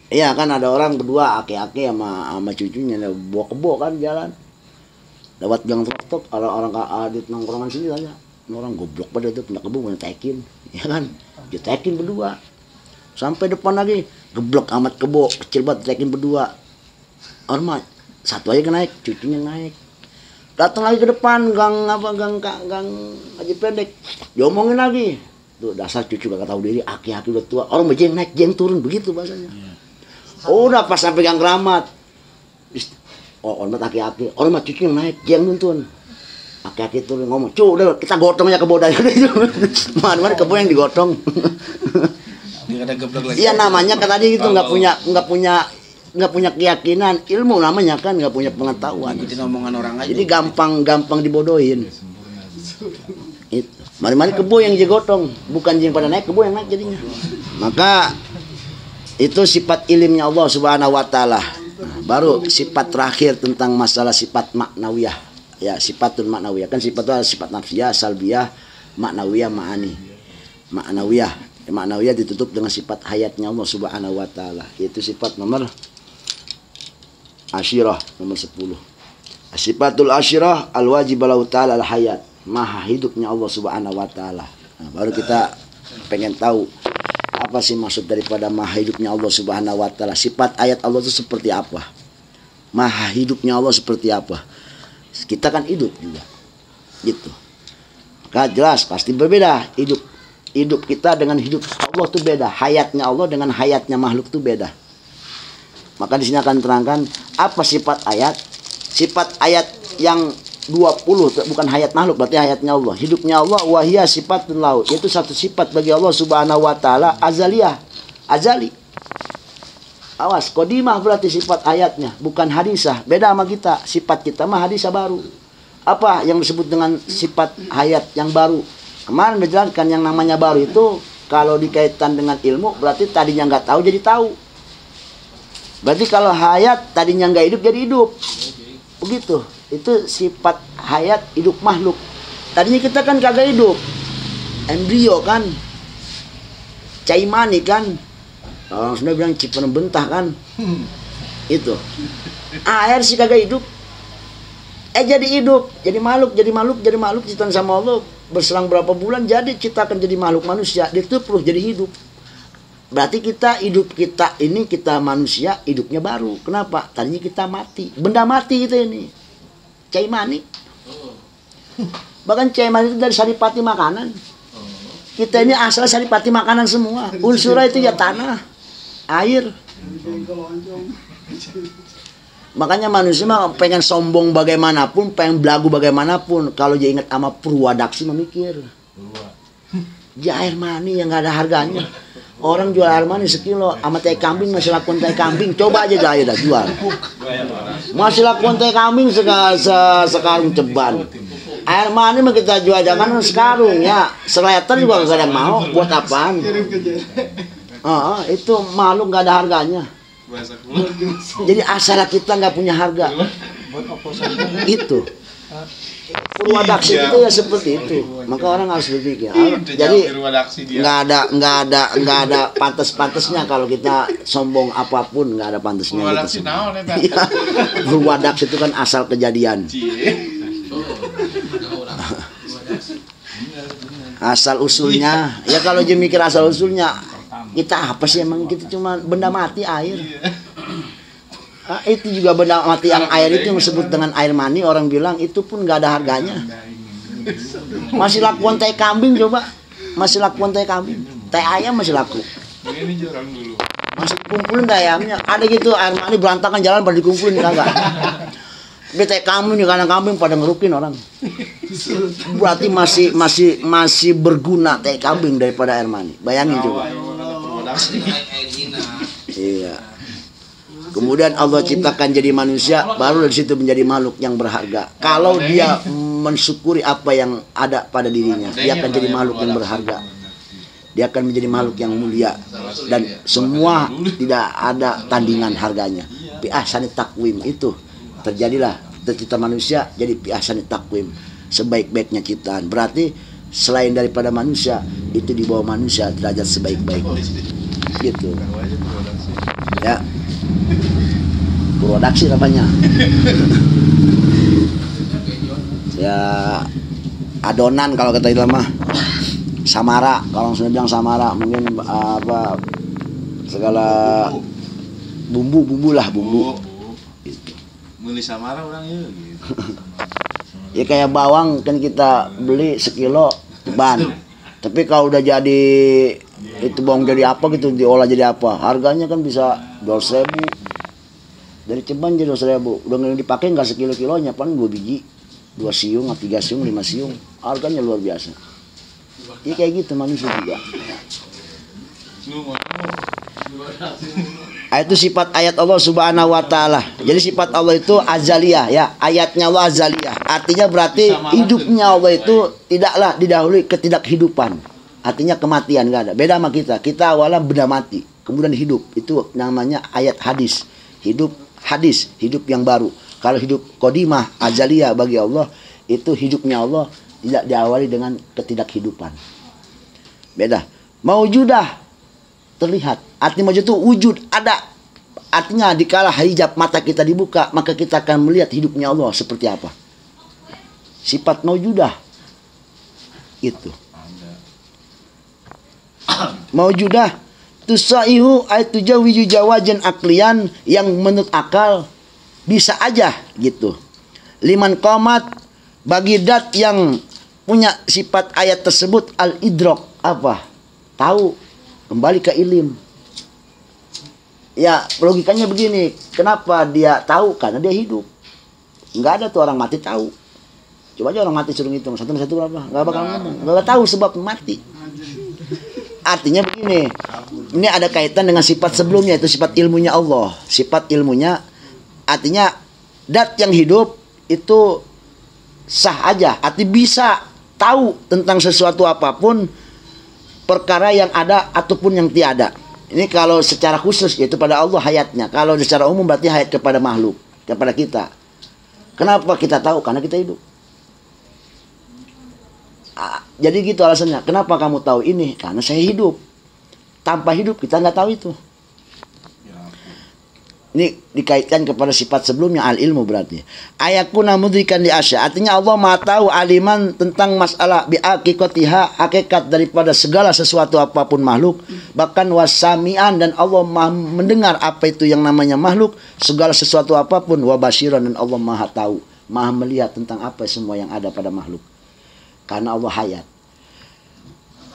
Iya kan ada orang berdua aki-aki sama cucunya bawa kebo kan jalan. Lewat gang tok-tok, orang di nongkrongan sini tanya, orang goblok pada itu punya kebo mau tekin, ya kan? Dia tekin berdua. Sampai depan lagi, geblok amat kebo, kecil banget tekin berdua. Orang satu aja naik, cucunya naik. Datang lagi ke depan gang Haji Pendek, diomongin lagi. Tuh dasar cucu gak tahu diri, aki-aki udah tua. Orang jeng naik, jeng turun, begitu bahasanya. Udah pas sampai Gang Keramat. Orang aki-aki, orang cucu yang naik, jeng nuntun. Aki-aki turun ngomong, "Cu, udah kita gotong aja kebo dari." Mana-mana kebo yang digotong. Iya namanya kan tadi itu nggak punya keyakinan, ilmu namanya kan, nggak punya pengetahuan. Ikutin omongan orang aja. Jadi gampang dibodohin. Itu. Mari-mari kebo yang digotong, bukan yang pada naik, kebo yang naik jadinya. Maka itu sifat ilimnya Allah Subhanahu wa taala. Baru sifat terakhir tentang masalah sifat maknawiyah. Ya, sifatun maknawiyah. Kan sifat itu ada sifat nafsiyah, salbiyah, maknawiyah, ma'ani. Maknawiyah. Maknawiyah ditutup dengan sifat hayatnya Allah Subhanahu wa taala. Itu sifat nomor asyirah, nomor 10. Sifatul asyirah al-wajib lahu ta'ala al-hayat. Maha hidupnya Allah Subhanahu wa taala. Nah, baru kita pengen tahu apa sih maksud daripada maha hidupnya Allah Subhanahu wa taala. Sifat ayat Allah itu seperti apa? Maha hidupnya Allah seperti apa? Kita kan hidup juga. Gitu. Maka jelas pasti berbeda hidup kita dengan hidup Allah itu beda. Hayatnya Allah dengan hayatnya makhluk itu beda. Maka di sini akan terangkan apa sifat ayat. Sifat ayat yang 20 bukan hayat makhluk, berarti hayatnya Allah. Hidupnya Allah wahia sifatun lahu, yaitu satu sifat bagi Allah Subhanahu wa taala azaliyah, azali. Awas, qadimah berarti sifat ayatnya, bukan hadisah. Beda sama kita. Sifat kita mah hadisah baru. Apa yang disebut dengan sifat hayat yang baru? Kemarin dijelaskan yang namanya baru itu kalau dikaitkan dengan ilmu berarti tadinya nggak tahu jadi tahu. Berarti kalau hayat tadinya nggak hidup jadi hidup. Begitu. Itu sifat hayat hidup makhluk. Tadinya kita kan kagak hidup. Embrio kan. Caimani kan. Orang Sunda bilang cipen bentah kan. Itu. Air sih kagak hidup. Jadi hidup, jadi makhluk ciptaan sama Allah. Berselang berapa bulan jadi ciptakan jadi makhluk manusia, itu perlu jadi hidup. Berarti hidup kita ini, kita manusia hidupnya baru. Kenapa? Tadinya kita mati, benda mati itu ini. Caimani. Bahkan caimani itu dari saripati makanan. Kita ini asal saripati makanan semua. Unsurnya itu ya tanah, air. Makanya manusia mah pengen sombong bagaimanapun, pengen belagu bagaimanapun, kalau dia ingat sama Purwadaksi memikir. Dia air mani yang gak ada harganya. Orang jual air mani sekilo, sama teh kambing masih lakukan teh kambing. Coba aja dah jual. Masih lakukan teh kambing sekarung ceban. Air mani mah kita jual jangan sekarung ya. Seleter juga gak ada yang mau. Buat apaan? Itu makhluk gak ada harganya. Jadi asal kita nggak punya harga. Itu Purwadaksi itu ya seperti itu. Maka orang harus berpikir. Jadi nggak ada pantas-pantasnya kalau kita sombong apapun, nggak ada pantasnya. Purwadaksi itu kan asal kejadian. Asal usulnya. Ya kalau dia mikir asal usulnya. Kita apa sih emang, kita cuma benda mati air. Itu juga benda mati yang air itu yang disebut dengan air mani, orang bilang itu pun nggak ada harganya. Masih lakukan teh kambing coba, masih lakukan teh kambing, teh ayam masih laku. Masih kumpulin teh ayamnya, ada gitu air mani berantakan jalan pada dikumpulin kagak. Tapi teh kambing juga kandang kambing pada ngerukin orang. Berarti masih berguna teh kambing daripada air mani. Bayangin coba. Iya. Kemudian Allah ciptakan jadi manusia, baru dari situ menjadi makhluk yang berharga. Kalau dia mensyukuri apa yang ada pada dirinya, dia akan jadi makhluk yang berharga. Dia akan menjadi makhluk yang mulia dan semua tidak ada tandingan harganya. Fi ahsani taqwim itu terjadilah tercipta manusia jadi fi ahsani taqwim, sebaik-baiknya ciptaan. Berarti selain daripada manusia itu di bawah manusia derajat sebaik-baiknya. Gitu. Ya. Purwadaksi namanya. Ya adonan kalau kata Islam mah. Samara, kalau sudah bilang samara mungkin apa segala bumbu lah. Itu. Beli samara orang ya gitu. Ya kayak bawang kan kita beli sekilo ban. Tapi kalau udah jadi itu bawang jadi apa gitu, diolah jadi apa, harganya kan bisa 200.000. Dari ceban jadi 200.000. Udah nggak dipakai nggak sekilo-kilonya, paling 2 biji, 2 siung, 3 siung, 5 siung. Harganya luar biasa. Ya kayak gitu manusia juga. Itu sifat ayat Allah Subhanahu wa taala. Jadi sifat Allah itu azaliyah ya, ayatnya Allah azaliyah. Artinya berarti hidupnya Allah itu tidaklah didahului ketidakhidupan. Artinya kematian enggak ada. Beda sama kita. Kita awalnya benda mati, kemudian hidup. Itu namanya ayat hadis. Hidup hadis, hidup yang baru. Kalau hidup qadimah azaliyah bagi Allah, itu hidupnya Allah tidak diawali dengan ketidakhidupan. Beda. Maujudah terlihat. Artinya wujud itu wujud, ada. Artinya dikala hijab mata kita dibuka, maka kita akan melihat hidupnya Allah seperti apa. Sifat maujudah itu. Maujudah tusaihu ay tujawiju jawajan aklian, yang menurut akal bisa aja gitu. Liman qomat bagi dat yang punya sifat ayat tersebut al idrok apa? Tahu. Kembali ke ilim. Ya logikanya begini. Kenapa dia tahu? Karena dia hidup. Nggak ada tuh orang mati tahu. Coba aja orang mati suruh ngitung 1 + 1 berapa? Nggak bakal ngomong. Nggak tahu sebab mati. Artinya begini. Ini ada kaitan dengan sifat sebelumnya, itu sifat ilmunya Allah. Sifat ilmunya artinya dat yang hidup itu sah aja. Artinya bisa tahu tentang sesuatu apapun, perkara yang ada ataupun yang tiada. Ini kalau secara khusus yaitu pada Allah hayatnya. Kalau secara umum berarti hayat kepada makhluk, kepada kita. Kenapa kita tahu? Karena kita hidup. Jadi gitu alasannya. Kenapa kamu tahu ini? Karena saya hidup. Tanpa hidup kita nggak tahu itu. Ini dikaitkan kepada sifat sebelumnya al-ilmu berarti. Ayakuna mudrikan li asya. Artinya Allah Maha tahu aliman tentang masalah bi haqiqatiha, hakikat daripada segala sesuatu apapun makhluk, bahkan wasamian, dan Allah Maha mendengar apa itu yang namanya makhluk, segala sesuatu apapun, wa basyiran, dan Allah Maha tahu, Maha melihat tentang apa semua yang ada pada makhluk. Karena Allah hayat.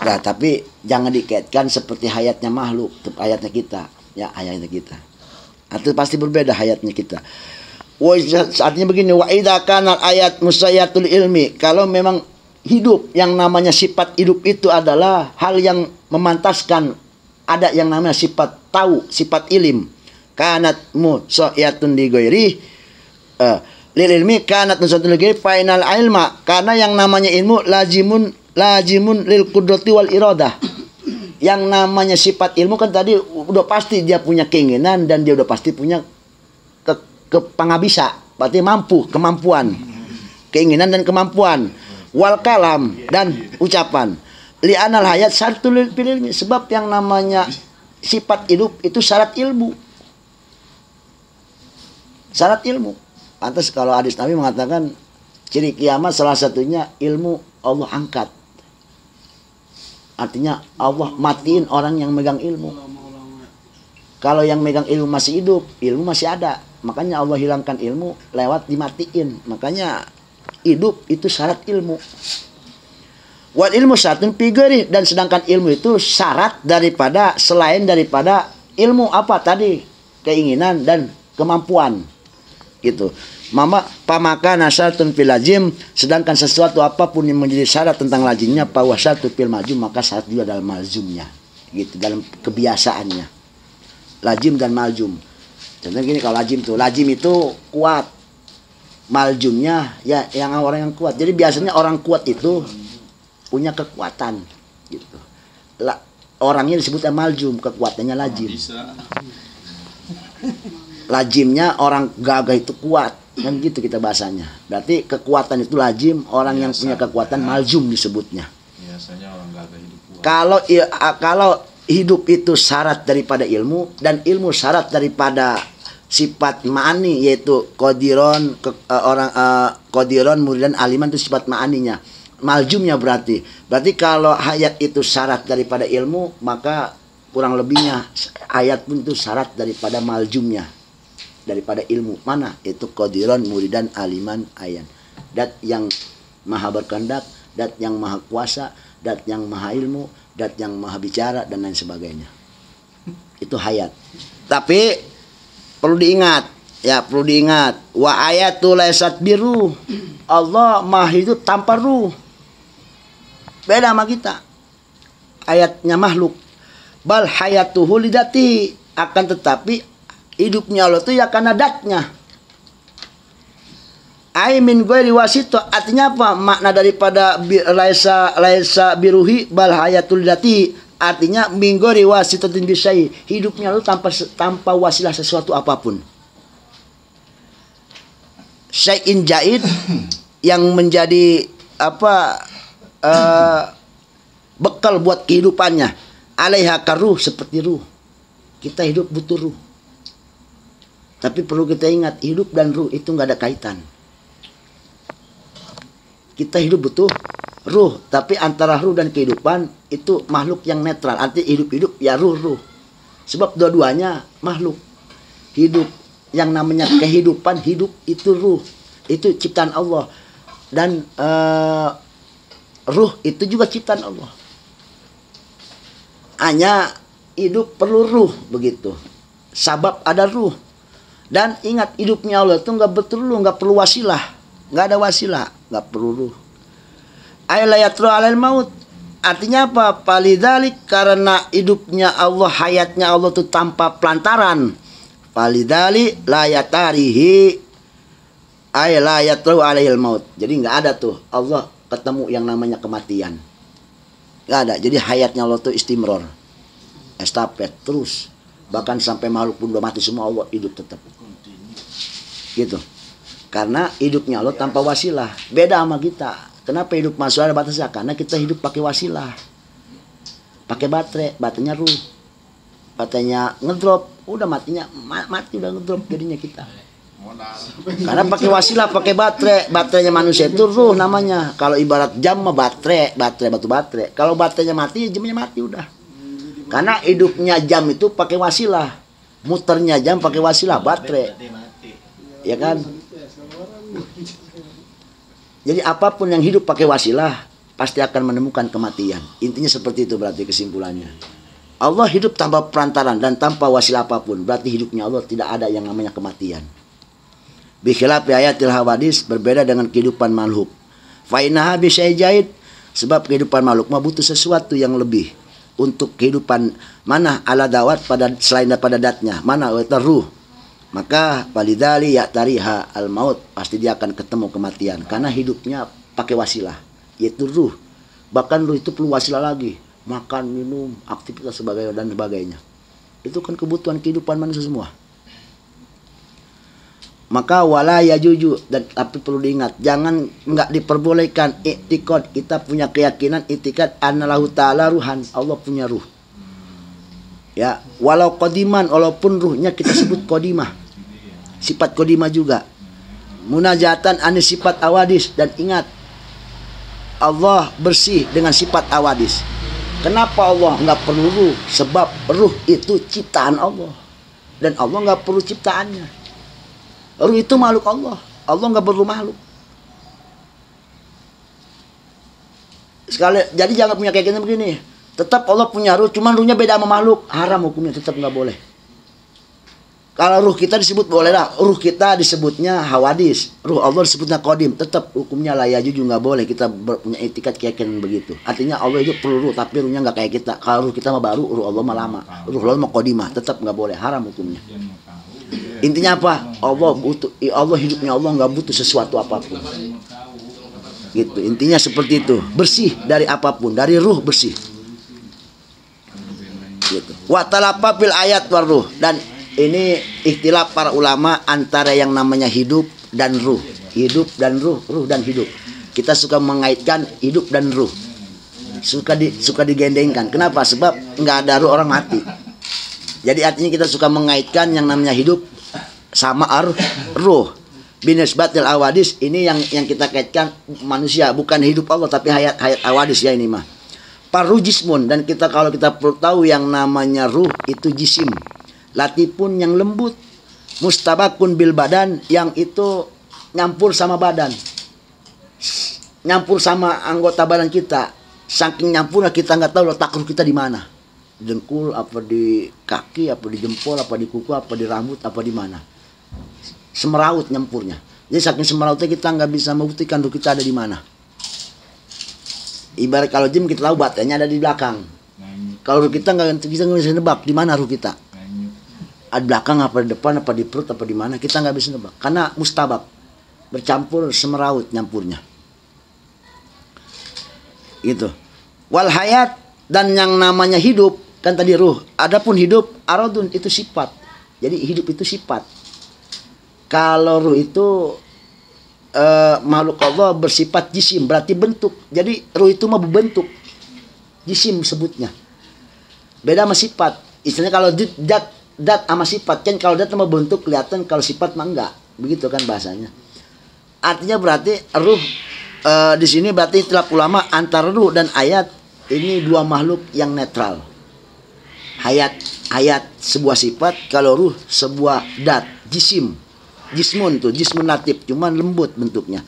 Nah, tapi jangan dikaitkan seperti hayatnya makhluk, hayatnya kita, ya hayatnya kita. Itu pasti berbeda hayatnya kita. Artinya begini, wa idza kana ayat musayyatul ilmi, kalau memang hidup yang namanya sifat hidup itu adalah hal yang memantaskan ada yang namanya sifat tahu, sifat ilim. Kanat musayyatun li ghairi lil ilmi kanat musayyatun li ghairi final ilma, karena yang namanya ilmu lazimun lil qudrati wal iradah. Yang namanya sifat ilmu kan tadi udah pasti dia punya keinginan dan dia udah pasti punya pangabisa, berarti mampu, kemampuan, keinginan dan kemampuan. Wal kalam, dan ucapan. Li'anal hayat syaratul ilmi, sebab yang namanya sifat hidup itu syarat ilmu. Syarat ilmu. Pantas kalau hadis Nabi mengatakan ciri kiamat salah satunya ilmu Allah angkat. Artinya Allah matiin orang yang megang ilmu. Kalau yang megang ilmu masih hidup, ilmu masih ada. Makanya Allah hilangkan ilmu lewat dimatiin. Makanya hidup itu syarat ilmu. Wal ilmu syartun fi ghairi, dan sedangkan ilmu itu syarat daripada selain daripada ilmu apa tadi? Keinginan dan kemampuan. Gitu. Pamaka nasyatun fil lazim, sedangkan sesuatu apapun yang menjadi syarat tentang lazimnya bahwa satu fil majum, maka syarat juga dalam malzumnya, gitu, dalam kebiasaannya. Lazim dan malzum. Contohnya gini, kalau lazim itu kuat, maljumnya ya yang orang yang kuat. Jadi biasanya orang kuat itu punya kekuatan, gitu. Orangnya disebutnya maljum, kekuatannya lazim. Lazimnya orang gagah itu kuat, kan gitu kita bahasanya. Berarti kekuatan itu lazim, orang yang punya kekuatan maljum disebutnya. Biasanya orang gagah hidup kuat. Kalau hidup itu syarat daripada ilmu, dan ilmu syarat daripada sifat ma'ani, yaitu qadiron, qadiron muridan aliman, itu sifat ma'aninya. Maljumnya berarti kalau hayat itu syarat daripada ilmu, maka kurang lebihnya ayat pun itu syarat daripada maljumnya. daripada ilmu. Mana? Itu qadiran muridan aliman ayan. Dat yang maha berkehendak, dat yang maha kuasa, dat yang maha ilmu, dat yang maha bicara dan lain sebagainya. Itu hayat. Tapi perlu diingat, ya perlu diingat. Wa ayatul laysat biruh. Allah maha hidup tanpa ruh. Beda sama kita. Ayatnya makhluk. Bal hayatuhu lidati, akan tetapi hidupnya Allah itu ya karena datnya. Ai min ghairi wasito, artinya apa? Makna daripada laisa biruhi bal hayatul lidati, artinya min ghairi wasitatin bisai, hidupnya Allah tanpa wasilah sesuatu apapun. Syai'in jaid yang menjadi bekal buat kehidupannya. Alaiha karuh, seperti ruh. Kita hidup butuh ruh. Tapi perlu kita ingat, hidup dan ruh itu nggak ada kaitan. Kita hidup butuh ruh, tapi antara ruh dan kehidupan itu makhluk yang netral. Arti hidup-hidup ya ruh-ruh. Sebab dua-duanya makhluk. Hidup yang namanya kehidupan, hidup itu ruh. Itu ciptaan Allah. Dan ruh itu juga ciptaan Allah. Hanya hidup perlu ruh, begitu. Sabab ada ruh. Dan ingat, hidupnya Allah itu nggak perlu, nggak perlu wasilah. Nggak ada wasilah, nggak perlu ruh. Aylayatru alal maut. Artinya apa? Palidalik, karena hidupnya Allah, hayatnya Allah itu tanpa pelantaran. Palidali layatarihi aylayatru alaihil maut. Jadi nggak ada tuh Allah ketemu yang namanya kematian. Nggak ada. Jadi hayatnya Allah itu istimror, estafet terus. Bahkan sampai makhluk pun udah mati semua, Allah hidup tetap. Gitu. Karena hidupnya Allah tanpa wasilah. Beda sama kita. Kenapa hidup masuk ada batasnya? Karena kita hidup pakai wasilah. Pakai baterai, baterainya ruh. Baterainya ngedrop, udah matinya mati udah ngedrop jadinya kita. Karena pakai wasilah, pakai baterai. Baterainya manusia itu ruh namanya. Kalau ibarat jam mah baterai, batu baterai. Kalau baterainya mati, jamnya mati udah. Karena hidupnya jam itu pakai wasilah. Muternya jam pakai wasilah, baterai. Ya kan? Jadi apapun yang hidup pakai wasilah pasti akan menemukan kematian. Intinya seperti itu berarti kesimpulannya. Allah hidup tanpa perantaran dan tanpa wasilah apapun. Berarti hidupnya Allah tidak ada yang namanya kematian. Bikhilafi ayatil hawadis, berbeda dengan kehidupan makhluk. Fa innaha bisyai jaid, sebab kehidupan makhluk mah butuh sesuatu yang lebih. Untuk kehidupan mana ala dawat pada selain daripada datnya, mana itu ruh. Maka balidali ya tariha al maut, pasti dia akan ketemu kematian karena hidupnya pakai wasilah, yaitu ruh. Bahkan ruh itu perlu wasilah lagi, makan, minum, aktivitas sebagainya dan sebagainya. Itu kan kebutuhan kehidupan manusia semua. Maka wala ya juju, dan tapi perlu diingat, jangan nggak diperbolehkan i'tikad, kita punya keyakinan i'tikad anallahu ta'ala ruhan, Allah punya ruh. Ya, walau qadiman, walaupun ruhnya kita sebut qadimah. Sifat qadimah juga. Munajatan anis sifat awadis, dan ingat Allah bersih dengan sifat awadis. Kenapa Allah nggak perlu ruh? Sebab ruh itu ciptaan Allah. Dan Allah nggak perlu ciptaannya. Ruh itu makhluk Allah. Allah nggak perlu makhluk. Jadi jangan punya keyakinan begini. Tetap Allah punya ruh, cuman ruhnya beda sama makhluk. Haram hukumnya, tetap nggak boleh. Kalau ruh kita disebut boleh lah. Ruh kita disebutnya hawadis. Ruh Allah disebutnya qadim. Tetap hukumnya la yajuju, nggak boleh. Kita punya etikat keyakinan begitu. Artinya Allah itu perlu ruh, tapi ruhnya nggak kayak kita. Kalau ruh kita mah baru, ruh Allah mah lama. Ruh Allah mah qadimah. Tetap nggak boleh. Haram hukumnya. Intinya apa? Allah hidupnya Allah nggak butuh sesuatu apapun. Gitu. Intinya seperti itu. Bersih dari apapun. Dari ruh bersih. Gitu. Wa talapa fil ayat war ruh, dan ini ikhtilaf para ulama antara yang namanya hidup dan ruh. Hidup dan ruh, ruh dan hidup. Kita suka mengaitkan hidup dan ruh. Suka digendengkan. Kenapa? Sebab nggak ada ruh orang mati. Jadi artinya kita suka mengaitkan yang namanya hidup sama ruh. Binisbatil awadis, ini yang kita kaitkan manusia, bukan hidup Allah tapi hayat awadis ya ini mah. Paru jismun, dan kalau kita perlu tahu yang namanya ruh itu jisim. Latifun yang lembut, mustabakun bil badan, yang itu nyampur sama badan, nyampur sama anggota badan kita. Saking nyampurnya kita nggak tahu letak ruh kita di mana, dengkul apa di kaki apa di jempol apa di kuku apa di rambut apa di mana, semeraut nyampurnya. Jadi saking semerautnya kita nggak bisa membuktikan ruh kita ada di mana. Ibarat kalau jim kita tahu baterainya ada di belakang. Kalau ruh kita nggak bisa nebak di mana ruh kita. Ada belakang apa di depan apa di perut apa di mana, kita nggak bisa nebak karena mustabak, bercampur semeraut nyampurnya. Gitu. Wal hayat, dan yang namanya hidup kan tadi ruh. Adapun hidup aradun itu sifat. Jadi hidup itu sifat. Kalau ruh itu makhluk Allah bersifat jisim, berarti bentuk. Jadi ruh itu mah berbentuk, jisim sebutnya. Beda sama sifat. Istilahnya kalau dat sama sifat kan, kalau dat sama bentuk kelihatan, kalau sifat mah enggak. Begitu kan bahasanya. Artinya berarti ruh di sini berarti istilah ulama antara ruh dan ayat ini dua makhluk yang netral. Hayat sebuah sifat, kalau ruh sebuah dat, jisim. Jismun tuh, jismun latif, cuman lembut bentuknya.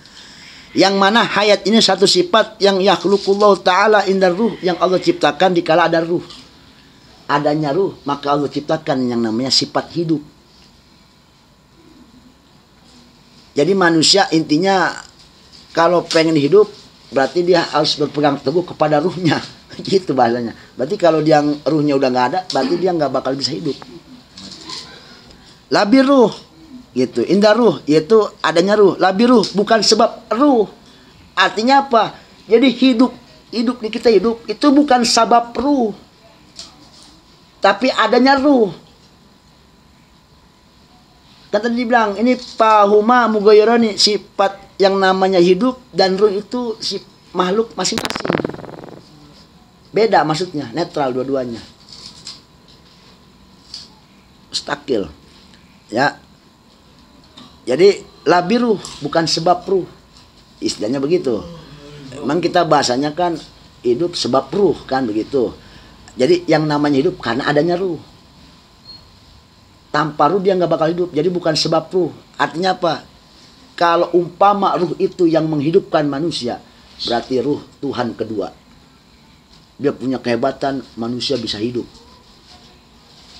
Yang mana hayat ini satu sifat yang yakhluqullahu ta'ala indar ruh, yang Allah ciptakan dikala ada ruh. Adanya ruh, maka Allah ciptakan yang namanya sifat hidup. Jadi manusia intinya kalau pengen hidup berarti dia harus berpegang teguh kepada ruhnya. Gitu bahasanya. Berarti kalau dia ruhnya udah nggak ada, berarti dia nggak bakal bisa hidup. Labir ruh, gitu. Indah ruh, yaitu adanya ruh. Labir ruh bukan sebab ruh. Artinya apa? Jadi hidup nih kita hidup itu bukan sebab ruh, tapi adanya ruh. Kan tadi dibilang ini pahuma mughayyirani, sifat yang namanya hidup dan ruh itu si makhluk masing-masing. Beda maksudnya, netral dua-duanya. Mustakil. Ya. Jadi labiruh bukan sebab ruh. Istilahnya begitu. Memang kita bahasanya kan hidup sebab ruh kan begitu. Jadi yang namanya hidup karena adanya ruh. Tanpa ruh dia nggak bakal hidup. Jadi bukan sebab ruh. Artinya apa? Kalau umpama ruh itu yang menghidupkan manusia, berarti ruh Tuhan kedua. Dia punya kehebatan, manusia bisa hidup.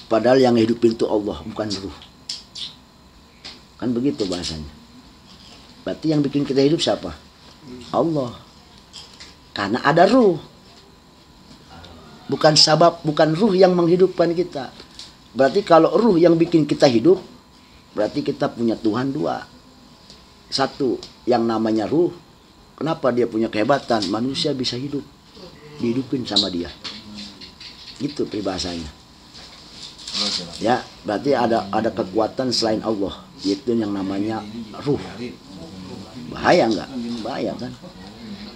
Padahal yang hidupin itu Allah, bukan ruh. Kan begitu bahasanya. Berarti yang bikin kita hidup siapa? Allah. Karena ada ruh. Bukan sabab, bukan ruh yang menghidupkan kita. Berarti kalau ruh yang bikin kita hidup, berarti kita punya Tuhan dua. Satu, yang namanya ruh. Kenapa dia punya kehebatan? Manusia bisa hidup. Dihidupin sama dia. Gitu peribahasanya. Ya, berarti ada kekuatan selain Allah, yaitu yang namanya ruh. Bahaya enggak? Bahaya kan?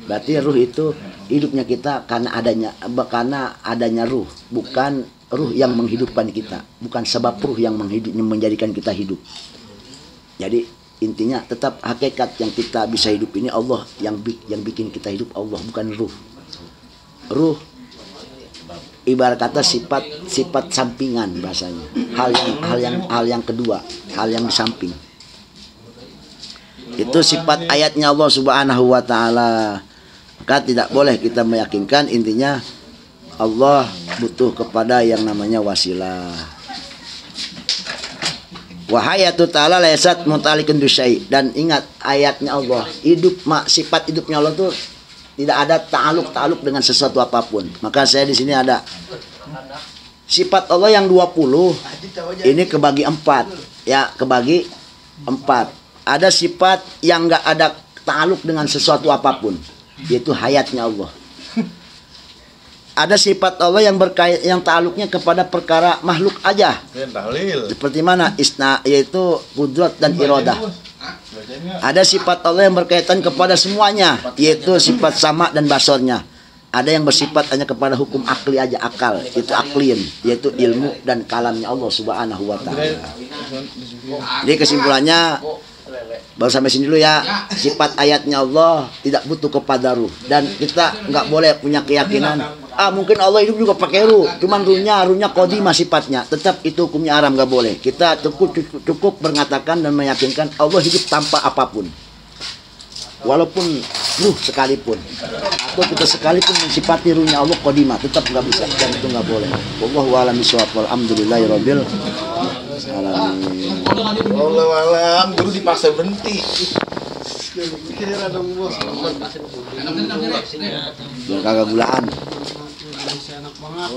Berarti ruh itu hidupnya kita karena adanya ruh, bukan ruh yang menghidupkan kita, bukan sebab ruh yang menjadikan kita hidup. Jadi intinya tetap hakikat yang kita bisa hidup ini Allah yang bikin kita hidup, Allah bukan ruh. Ruh ibarat kata sifat sampingan bahasanya, hal yang kedua, hal yang di samping. Itu sifat ayatnya Allah Subhanahu wa taala. Maka tidak boleh kita meyakinkan intinya Allah butuh kepada yang namanya wasilah. Wa hayatu ta'ala laysat mutalikun bisyai. Dan ingat ayatnya Allah, sifat hidupnya Allah itu tidak ada ta'aluk dengan sesuatu apapun. Maka saya di sini ada sifat Allah yang 20 ini kebagi 4. Ya, kebagi 4. Ada sifat yang enggak ada ta'aluk dengan sesuatu apapun, yaitu hayatnya Allah. Ada sifat Allah yang ta'aluknya kepada perkara makhluk aja. Seperti mana? Yaitu kudrat dan iradah. Ada sifat Allah yang berkaitan kepada semuanya, yaitu sifat sama dan basornya. Ada yang bersifat hanya kepada hukum akli aja, akal, itu aklin, yaitu ilmu dan kalamnya Allah Subhanahu wa taala. Jadi kesimpulannya baru sampai sini dulu ya. Sifat ayatnya Allah tidak butuh kepada ruh, dan kita nggak boleh punya keyakinan mungkin Allah hidup juga pakai ruh, cuman ruhnya qadimah sifatnya, tetap itu hukumnya haram, nggak boleh. Kita cukup mengatakan dan meyakinkan Allah hidup tanpa apapun, walaupun ruh sekalipun, atau kita sekalipun mensifati ruhnya Allah qadimah, tetap nggak bisa, dan itu nggak boleh. Wallahu a'lam bishawab. Alhamdulillahirabbil alamin. Wallahu alam, guru dipaksa berhenti. Biar kagak gulaan.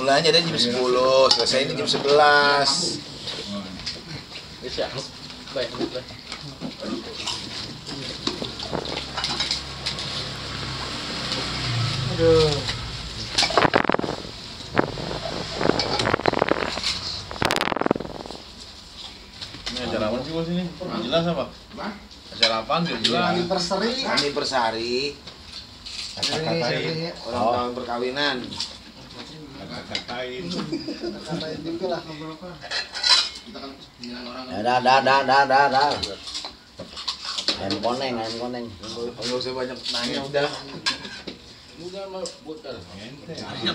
Mulanya dari jam 10, selesai ini jam 11. Bisa. Baik. Aduh. Ini acara apa sih bos ini? Nggak jelas apa? Acara apaan dia jelas? Anniversary. Kata-katain. Orang tahun perkawinan. Kata-katain. Dah. Ayam koneng. Nggak usah banyak nanya udah. Ente. Ya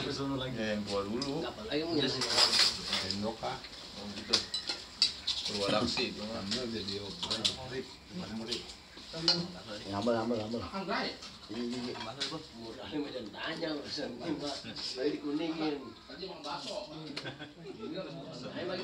yang tua dulu. Sendok kah? Oh gitu. Keluar aksi itu mah. Jadi Ngambel. Lagi dikuningin. Ayo bagi